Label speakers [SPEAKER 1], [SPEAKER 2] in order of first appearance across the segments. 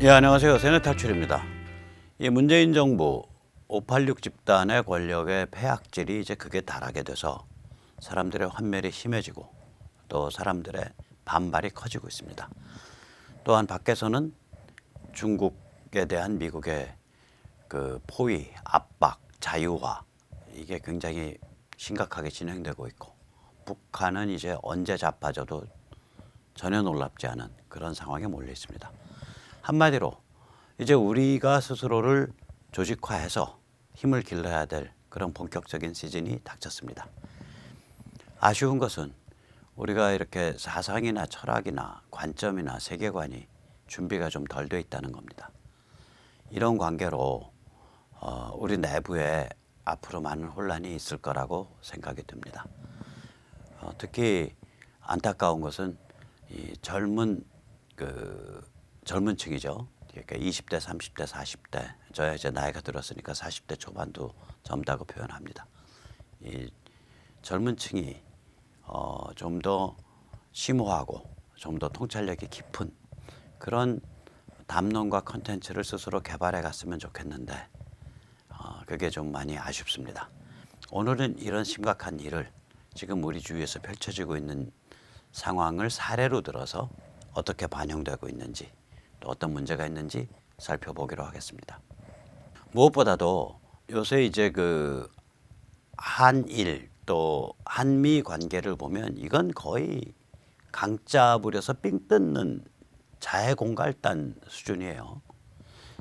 [SPEAKER 1] 예, 안녕하세요. 세뇌탈출입니다. 이 문재인 정부 586 집단의 권력의 폐악질이 이제 극에 달하게 돼서 사람들의 환멸이 심해지고 또 사람들의 반발이 커지고 있습니다. 또한 밖에서는 중국에 대한 미국의 그 포위, 압박, 자유화 이게 굉장히 심각하게 진행되고 있고 북한은 이제 언제 자빠져도 전혀 놀랍지 않은 그런 상황에 몰려 있습니다. 한마디로 이제 우리가 스스로를 조직화해서 힘을 길러야 될 그런 본격적인 시즌이 닥쳤습니다. 아쉬운 것은 우리가 이렇게 사상이나 철학이나 관점이나 세계관이 준비가 좀 덜 돼 있다는 겁니다. 이런 관계로 우리 내부에 앞으로 많은 혼란이 있을 거라고 생각이 듭니다. 특히 안타까운 것은 이 젊은 층이죠. 그러니까 20대, 30대, 40대. 저야 이제 나이가 들었으니까 40대 초반도 젊다고 표현합니다. 이 젊은 층이 좀 더 심오하고 좀 더 통찰력이 깊은 그런 담론과 컨텐츠를 스스로 개발해 갔으면 좋겠는데 그게 좀 많이 아쉽습니다. 오늘은 이런 심각한 일을 지금 우리 주위에서 펼쳐지고 있는 상황을 사례로 들어서 어떻게 반영되고 있는지 또 어떤 문제가 있는지 살펴보기로 하겠습니다. 무엇보다도 요새 이제 그 한일 또 한미 관계를 보면 이건 거의 강짜 부려서 삥 뜯는 자해공갈단 수준이에요.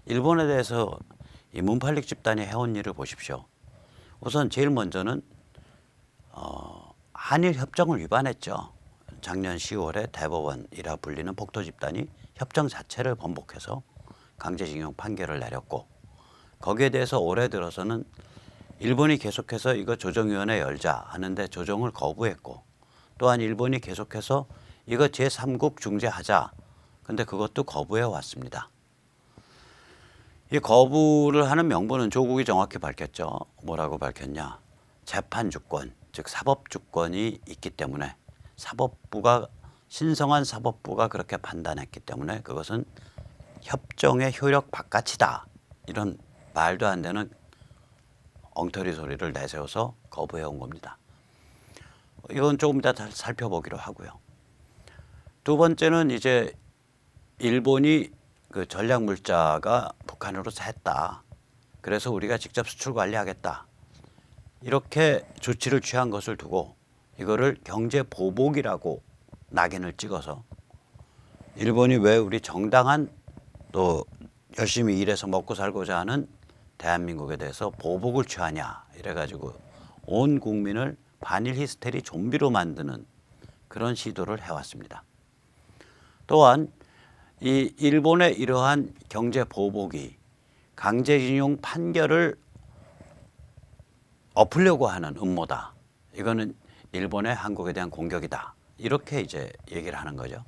[SPEAKER 1] 일본에 대해서 이 문팔릭 집단이 해온 일을 보십시오. 우선 제일 먼저는 한일 협정을 위반했죠. 작년 10월에 대법원이라 불리는 폭도 집단이 협정 자체를 번복해서 강제징용 판결을 내렸고 거기에 대해서 올해 들어서는 일본이 계속해서 이거 조정위원회 열자 하는데 조정을 거부했고 또한 일본이 계속해서 이거 제3국 중재하자 근데 그것도 거부해 왔습니다. 이 거부를 하는 명분은 조국이 정확히 밝혔죠. 뭐라고 밝혔냐. 재판 주권 즉 사법 주권이 있기 때문에 사법부가 신성한 사법부가 그렇게 판단했기 때문에 그것은 협정의 효력 바깥이다. 이런 말도 안 되는 엉터리 소리를 내세워서 거부해 온 겁니다. 이건 조금 이따 살펴보기로 하고요. 두 번째는 이제 일본이 그 전략 물자가 북한으로 샜다. 그래서 우리가 직접 수출 관리하겠다. 이렇게 조치를 취한 것을 두고 이거를 경제 보복이라고 낙인을 찍어서 일본이 왜 우리 정당한 또 열심히 일해서 먹고 살고자 하는 대한민국에 대해서 보복을 취하냐 이래가지고 온 국민을 반일 히스테리 좀비로 만드는 그런 시도를 해왔습니다. 또한 이 일본의 이러한 경제 보복이 강제징용 판결을 엎으려고 하는 음모다. 이거는 일본의 한국에 대한 공격이다. 이렇게 이제 얘기를 하는 거죠.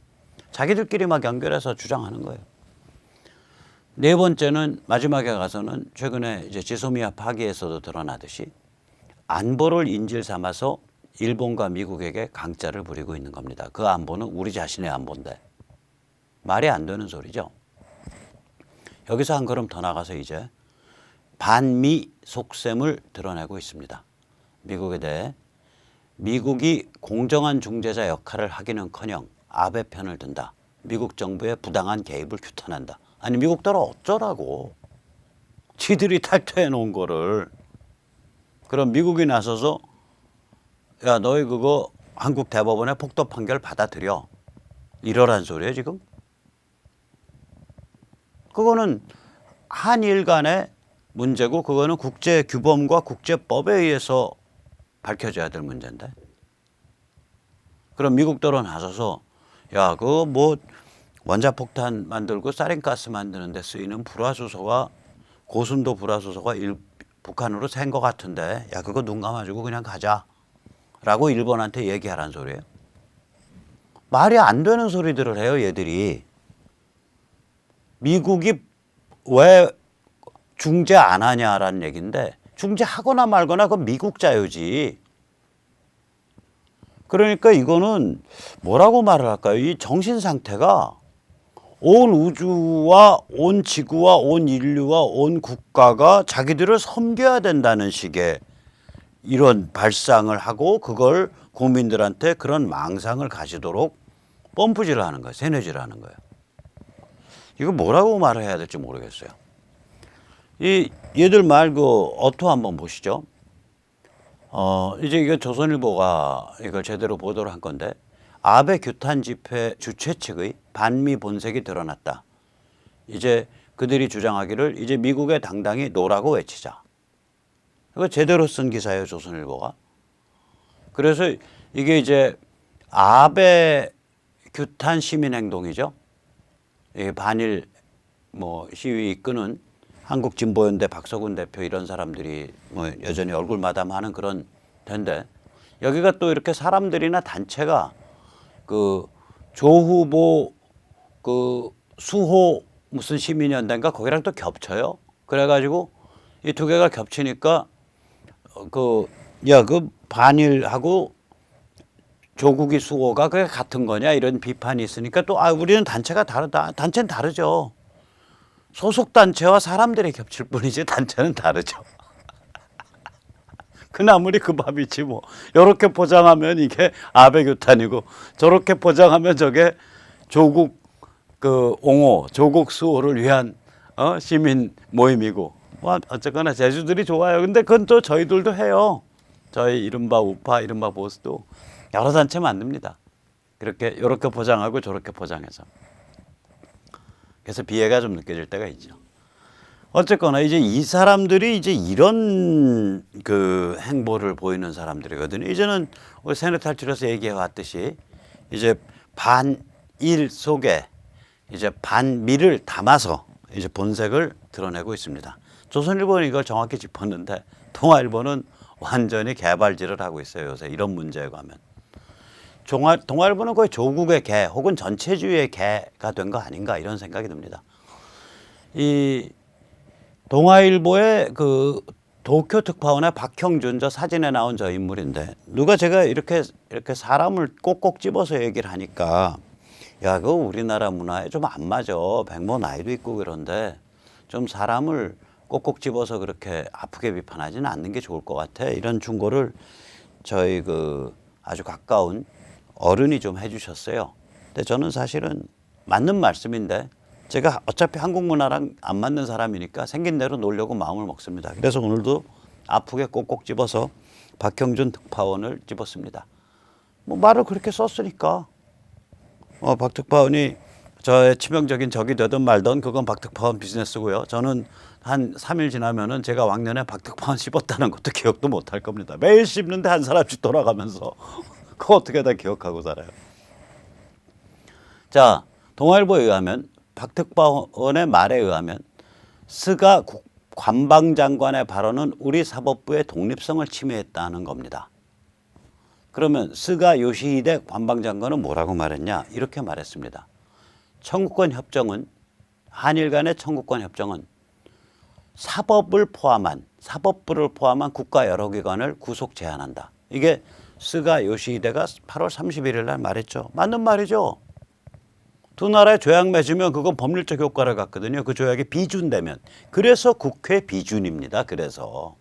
[SPEAKER 1] 자기들끼리 막 연결해서 주장하는 거예요. 네 번째는 마지막에 가서는 최근에 이제 지소미아 파기에서도 드러나듯이 안보를 인질 삼아서 일본과 미국에게 강짜를 부리고 있는 겁니다. 그 안보는 우리 자신의 안보인데 말이 안 되는 소리죠. 여기서 한 걸음 더 나가서 이제 반미 속셈을 드러내고 있습니다. 미국에 대해 미국이 공정한 중재자 역할을 하기는커녕 아베 편을 든다. 미국 정부의 부당한 개입을 규탄한다. 아니 미국들 어쩌라고. 지들이 탈퇴해 놓은 거를. 그럼 미국이 나서서 야 너희 그거 한국 대법원의 폭도 판결 받아들여. 이러란 소리예요 지금. 그거는 한일 간의 문제고 그거는 국제규범과 국제법에 의해서 밝혀져야 될 문제인데. 그럼 미국들은 나서서 야 그거 뭐 원자폭탄 만들고 사린가스 만드는 데 쓰이는 불화수소가 고순도 불화수소가 북한으로 샌 것 같은데 야 그거 눈 감아주고 그냥 가자 라고 일본한테 얘기하란 소리예요. 말이 안 되는 소리들을 해요 얘들이. 미국이 왜 중재 안 하냐라는 얘기인데 중재하거나 말거나 그건 미국 자유지. 그러니까 이거는 뭐라고 말을 할까요? 이 정신 상태가 온 우주와 온 지구와 온 인류와 온 국가가 자기들을 섬겨야 된다는 식의 이런 발상을 하고 그걸 국민들한테 그런 망상을 가지도록 펌프질을 하는 거예요. 세뇌질을 하는 거예요. 이거 뭐라고 말을 해야 될지 모르겠어요. 이 얘들 말 그 어투 한번 보시죠. 이제 이거 조선일보가 이걸 제대로 보도를 한 건데 아베 규탄 집회 주최 측의 반미 본색이 드러났다. 이제 그들이 주장하기를 이제 미국에 당당히 노라고 외치자. 이거 제대로 쓴 기사예요, 조선일보가. 그래서 이게 이제 아베 규탄 시민행동이죠. 반일 뭐 시위 이끄는 한국진보연대 박서군 대표 이런 사람들이 뭐 여전히 얼굴 마담하는 그런 데인데 여기가 또 이렇게 사람들이나 단체가 그 조 후보 그 수호 무슨 시민연대인가 거기랑 또 겹쳐요. 그래가지고 이 두 개가 겹치니까 그 반일하고 조국이 수호가 그게 같은 거냐 이런 비판이 있으니까 또 우리는 단체가 다르다. 단체는 다르죠. 소속 단체와 사람들이 겹칠 뿐이지 단체는 다르죠. 그 나물이 그 밥이지 뭐. 이렇게 포장하면 이게 아베 규탄이고 저렇게 포장하면 저게 조국 그 옹호, 조국 수호를 위한 시민 모임이고. 뭐 어쨌거나 제주들이 좋아요. 근데 그건 또 저희들도 해요. 저희 이른바 우파, 이른바 보수도 여러 단체 만듭니다. 이렇게 포장하고 저렇게 포장해서. 그래서 비애가 좀 느껴질 때가 있죠. 어쨌거나 이제 이 사람들이 이제 이런 그 행보를 보이는 사람들이거든요. 이제는 우리 세뇌 탈출에서 얘기해 왔듯이 이제 반일 속에 이제 반미를 담아서 이제 본색을 드러내고 있습니다. 조선일보는 이걸 정확히 짚었는데 동아일보는 완전히 개발질을 하고 있어요. 요새 이런 문제에 가면. 동아일보는 거의 조국의 개 혹은 전체주의의 개가 된 거 아닌가 이런 생각이 듭니다. 이 동아일보의 그 도쿄 특파원의 박형준 저 사진에 나온 저 인물인데 누가 제가 이렇게 사람을 꼭꼭 집어서 얘기를 하니까 야 그거 우리나라 문화에 좀 안 맞아. 백모 나이도 있고 그런데 좀 사람을 꼭꼭 집어서 그렇게 아프게 비판하지는 않는 게 좋을 것 같아. 이런 충고를 저희 그 아주 가까운 어른이 좀 해주셨어요. 근데 저는 사실은 맞는 말씀인데 제가 어차피 한국 문화랑 안 맞는 사람이니까 생긴 대로 놀려고 마음을 먹습니다. 그래서 오늘도 아프게 꼭꼭 집어서 박형준 특파원을 집었습니다. 뭐 말을 그렇게 썼으니까 박 특파원이 저의 치명적인 적이 되든 말든 그건 박 특파원 비즈니스고요. 저는 한 3일 지나면은 제가 왕년에 박 특파원 씹었다는 것도 기억도 못할 겁니다. 매일 씹는데 한 사람씩 돌아가면서 그거 어떻게 다 기억하고 살아요. 자, 동아일보에 의하면 박 특파원의 말에 의하면 스가 관방장관의 발언은 우리 사법부의 독립성을 침해했다는 겁니다. 그러면 스가 요시히데 관방장관은 뭐라고 말했냐? 이렇게 말했습니다. 청구권 협정은 한일 간의 청구권 협정은 사법부를 포함한 국가 여러 기관을 구속 제한한다. 이게 스가 요시히데가 8월 31일 날 말했죠. 맞는 말이죠. 두 나라의 조약 맺으면 그건 법률적 효과를 갖거든요. 그 조약이 비준되면. 그래서 국회 비준입니다. 그래서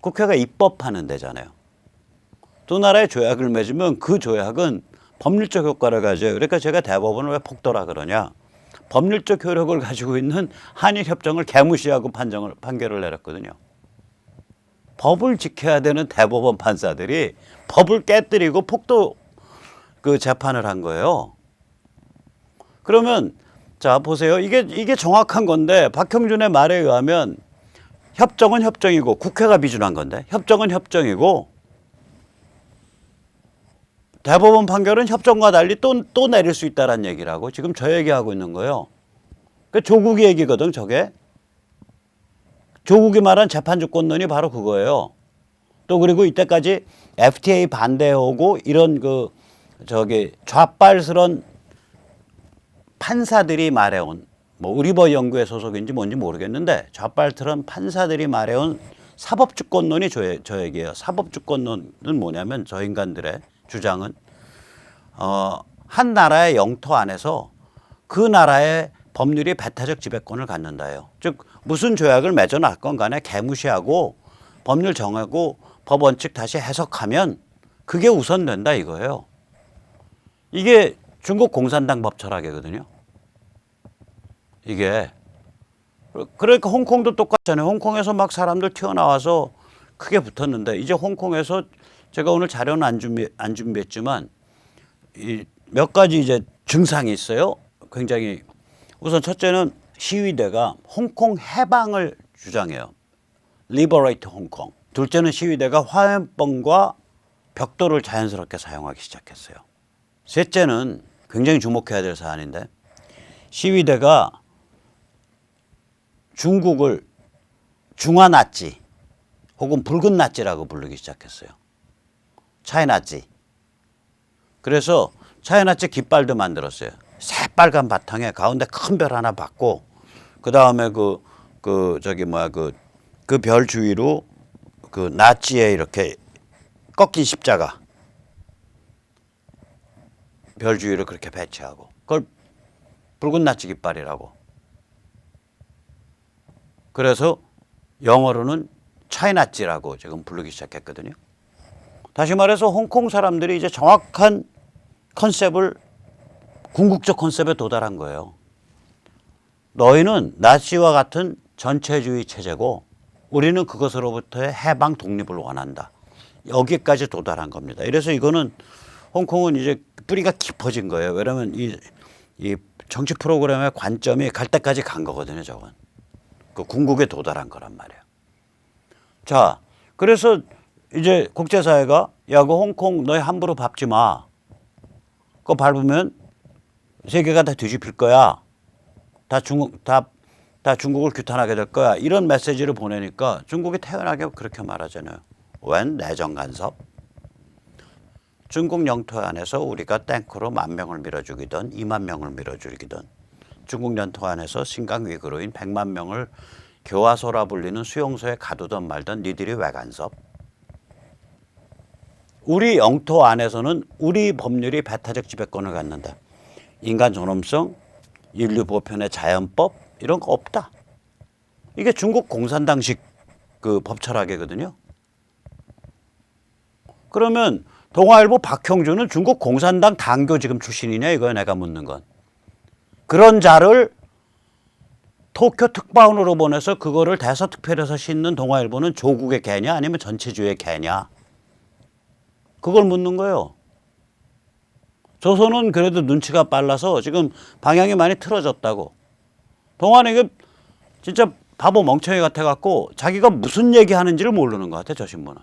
[SPEAKER 1] 국회가 입법하는 데잖아요. 두 나라의 조약을 맺으면 그 조약은 법률적 효과를 가져요. 그러니까 제가 대법원을 왜 폭도라 그러냐. 법률적 효력을 가지고 있는 한일협정을 개무시하고 판결을 내렸거든요. 법을 지켜야 되는 대법원 판사들이 법을 깨뜨리고 폭도 그 재판을 한 거예요. 그러면 자 보세요. 이게 정확한 건데 박형준의 말에 의하면 협정은 협정이고 국회가 비준한 건데 협정은 협정이고 대법원 판결은 협정과 달리 또 내릴 수 있다는 얘기라고 지금 저 얘기하고 있는 거예요. 그 조국이 얘기거든 저게. 조국이 말한 재판주권론이 바로 그거예요. 또 그리고 이때까지 FTA 반대하고 이런 좌빨스런 판사들이 말해온 뭐 우리버 연구회 소속인지 뭔지 모르겠는데 좌빨스런 판사들이 말해온 사법주권론이 저 얘기예요. 사법주권론은 뭐냐면 저 인간들의 주장은 한 나라의 영토 안에서 그 나라의 법률이 배타적 지배권을 갖는다예요. 즉 무슨 조약을 맺어놨건 간에 개무시하고 법률 정하고 법 원칙 다시 해석하면 그게 우선된다 이거예요. 이게 중국 공산당 법 철학이거든요. 이게 그러니까 홍콩도 똑같잖아요. 홍콩에서 막 사람들 튀어나와서 크게 붙었는데 이제 홍콩에서 제가 오늘 자료는 안 준비했지만 몇 가지 이제 증상이 있어요. 굉장히 우선 첫째는 시위대가 홍콩 해방을 주장해요. Liberate 홍콩. 둘째는 시위대가 화염병과 벽돌을 자연스럽게 사용하기 시작했어요. 셋째는 굉장히 주목해야 될 사안인데 시위대가 중국을 중화나치 혹은 붉은 나치라고 부르기 시작했어요. 차이나치. 그래서 차이나치 깃발도 만들었어요. 새빨간 바탕에 가운데 큰 별 하나 받고 그 다음에 그 별 주위로 그 나치의 이렇게 꺾인 십자가 별 주위로 그렇게 배치하고 그걸 붉은 나치 깃발이라고. 그래서 영어로는 차이나치라고 지금 부르기 시작했거든요. 다시 말해서 홍콩 사람들이 이제 정확한 컨셉을 궁극적 컨셉에 도달한 거예요. 너희는 나치와 같은 전체주의 체제고 우리는 그것으로부터의 해방 독립을 원한다. 여기까지 도달한 겁니다. 이래서 이거는 홍콩은 이제 뿌리가 깊어진 거예요. 왜냐하면 이 정치 프로그램의 관점이 갈 때까지 간 거거든요. 저건. 그 궁극에 도달한 거란 말이에요. 자, 그래서 이제 국제사회가 야, 그 홍콩 너희 함부로 밟지 마. 그거 밟으면 세계가 다 뒤집힐 거야. 다 중국을 규탄하게 될 거야. 이런 메시지를 보내니까 중국이 태연하게 그렇게 말하잖아요. 웬 내정 간섭? 중국 영토 안에서 우리가 탱크로 10,000명을 밀어주기든 20,000명을 밀어주기든 중국 영토 안에서 심각 위기로인 100만 명을 교화소라 불리는 수용소에 가두든 말든 니들이 왜 간섭? 우리 영토 안에서는 우리 법률이 배타적 지배권을 갖는다. 인간 존엄성, 인류 보편의 자연법 이런 거 없다. 이게 중국 공산당식 그 법 철학이거든요. 그러면 동아일보 박형준은 중국 공산당 당교 지금 출신이냐 이거야 내가 묻는 건. 그런 자를 도쿄 특파원으로 보내서 그거를 대서특필해서 싣는 동아일보는 조국의 개냐 아니면 전체주의의 개냐. 그걸 묻는 거예요. 조선은 그래도 눈치가 빨라서 지금 방향이 많이 틀어졌다고. 동아는 이게 진짜 바보 멍청이 같아갖고 자기가 무슨 얘기하는지를 모르는 것 같아 저 신문은.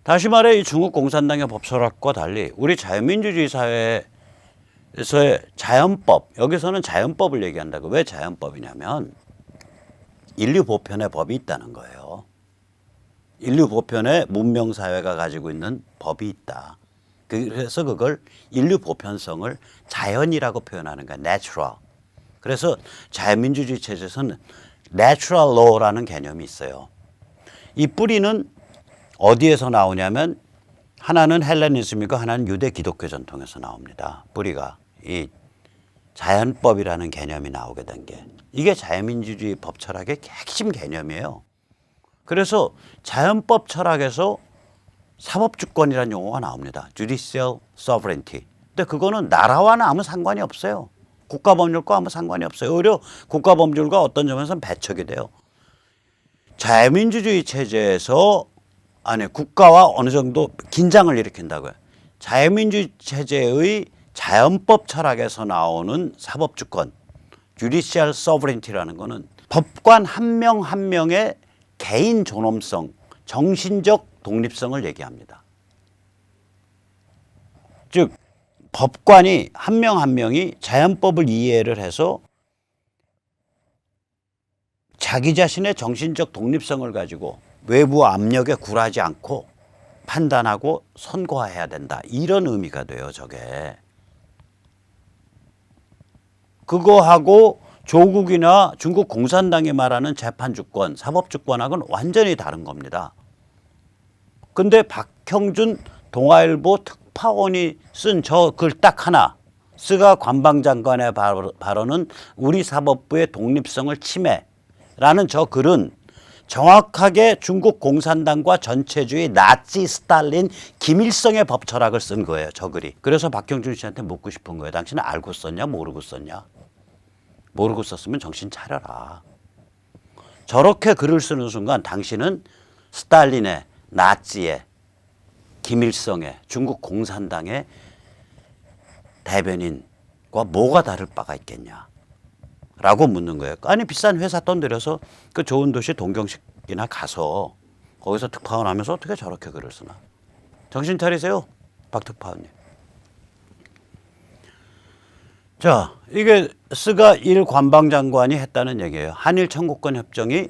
[SPEAKER 1] 다시 말해 이 중국 공산당의 법 철학과 달리 우리 자유민주주의 사회에서의 자연법, 여기서는 자연법을 얘기한다고. 왜 자연법이냐면 인류 보편의 법이 있다는 거예요. 인류 보편의 문명사회가 가지고 있는 법이 있다. 그래서 그걸 인류 보편성을 자연이라고 표현하는 거야. natural. 그래서 자유민주주의 체제에서는 natural law라는 개념이 있어요. 이 뿌리는 어디에서 나오냐면 하나는 헬레니즘이고 하나는 유대 기독교 전통에서 나옵니다. 뿌리가 이 자연법이라는 개념이 나오게 된 게 이게 자유민주주의 법 철학의 핵심 개념이에요. 그래서 자연법 철학에서 사법주권이라는 용어가 나옵니다. Judicial Sovereignty. 근데 그거는 나라와는 아무 상관이 없어요. 국가법률과 아무 상관이 없어요. 오히려 국가법률과 어떤 점에서는 배척이 돼요. 자유민주주의 체제에서 국가와 어느 정도 긴장을 일으킨다고요. 자유민주주의 체제의 자연법 철학에서 나오는 사법주권, Judicial Sovereignty라는 거는 법관 한 명 한 명의 개인 존엄성, 정신적 독립성을 얘기합니다. 즉 법관이 한 명 한 명이 자연법을 이해를 해서 자기 자신의 정신적 독립성을 가지고 외부 압력에 굴하지 않고 판단하고 선고해야 된다. 이런 의미가 돼요, 저게. 그거하고 조국이나 중국 공산당이 말하는 재판주권, 사법주권하고는 완전히 다른 겁니다. 근데 박형준 동아일보 특파원이 쓴 저 글 딱 하나, 스가 관방장관의 발언은 우리 사법부의 독립성을 침해라는 저 글은 정확하게 중국 공산당과 전체주의 나치 스탈린 김일성의 법 철학을 쓴 거예요. 저 글이. 그래서 박형준 씨한테 묻고 싶은 거예요. 당신은 알고 썼냐 모르고 썼냐. 모르고 썼으면 정신 차려라. 저렇게 글을 쓰는 순간 당신은 스탈린의 나치의 김일성의 중국 공산당의 대변인과 뭐가 다를 바가 있겠냐 라고 묻는 거예요. 아니 비싼 회사 돈 들여서 그 좋은 도시 동경식이나 가서 거기서 특파원 하면서 어떻게 저렇게 글을 쓰나. 정신 차리세요 박 특파원님. 자, 이게 스가 일 관방장관이 했다는 얘기예요. 한일 청구권 협정이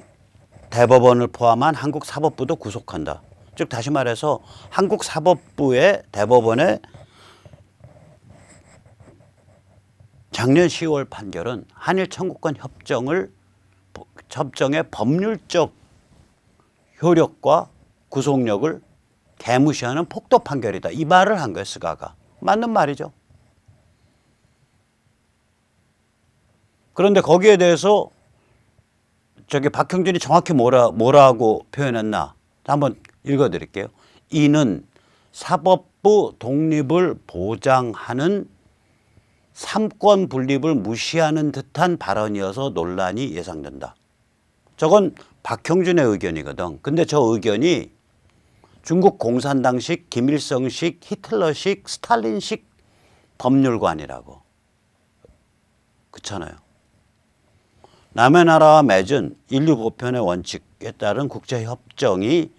[SPEAKER 1] 대법원을 포함한 한국 사법부도 구속한다. 즉 다시 말해서 한국 사법부의 대법원의 작년 10월 판결은 한일 청구권 협정의 법률적 효력과 구속력을 개무시하는 폭도 판결이다. 이 말을 한 거예요, 스가가. 맞는 말이죠. 그런데 거기에 대해서 박형준이 정확히 뭐라고 표현했나 한번 읽어드릴게요. 이는 사법부 독립을 보장하는 삼권 분립을 무시하는 듯한 발언이어서 논란이 예상된다. 저건 박형준의 의견이거든. 근데 저 의견이 중국 공산당식, 김일성식, 히틀러식, 스탈린식 법률관이라고. 그렇잖아요. 남의 나라와 맺은 인류 보편의 원칙에 따른 국제협정이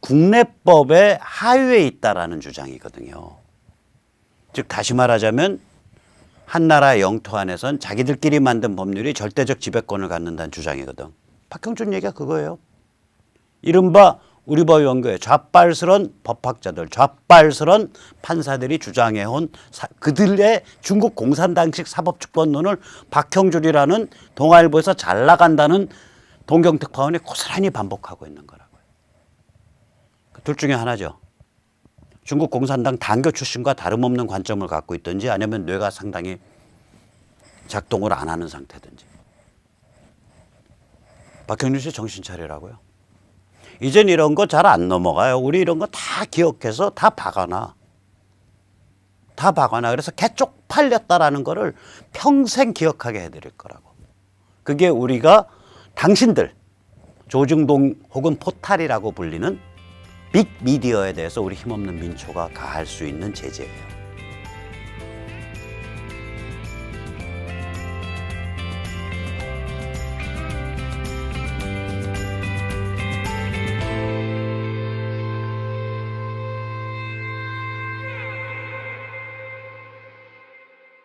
[SPEAKER 1] 국내법의 하위에 있다라는 주장이거든요. 즉 다시 말하자면 한 나라의 영토 안에선 자기들끼리 만든 법률이 절대적 지배권을 갖는다는 주장이거든. 박형준 얘기가 그거예요. 이른바 우리 법 연구의 좌빨스런 법학자들, 좌빨스런 판사들이 주장해온 그들의 중국 공산당식 사법주권론을 박형준이라는 동아일보에서 잘 나간다는 동경특파원이 고스란히 반복하고 있는 거라고요. 둘 중에 하나죠. 중국 공산당 당교 출신과 다름없는 관점을 갖고 있든지 아니면 뇌가 상당히 작동을 안 하는 상태든지. 박형준 씨 정신 차리라고요. 이젠 이런 거 잘 안 넘어가요. 우리 이런 거 다 기억해서 다 박아놔. 다 박아놔. 그래서 개 쪽팔렸다라는 거를 평생 기억하게 해드릴 거라고. 그게 우리가 당신들 조중동 혹은 포탈이라고 불리는 빅미디어에 대해서 우리 힘없는 민초가 가할 수 있는 제재예요.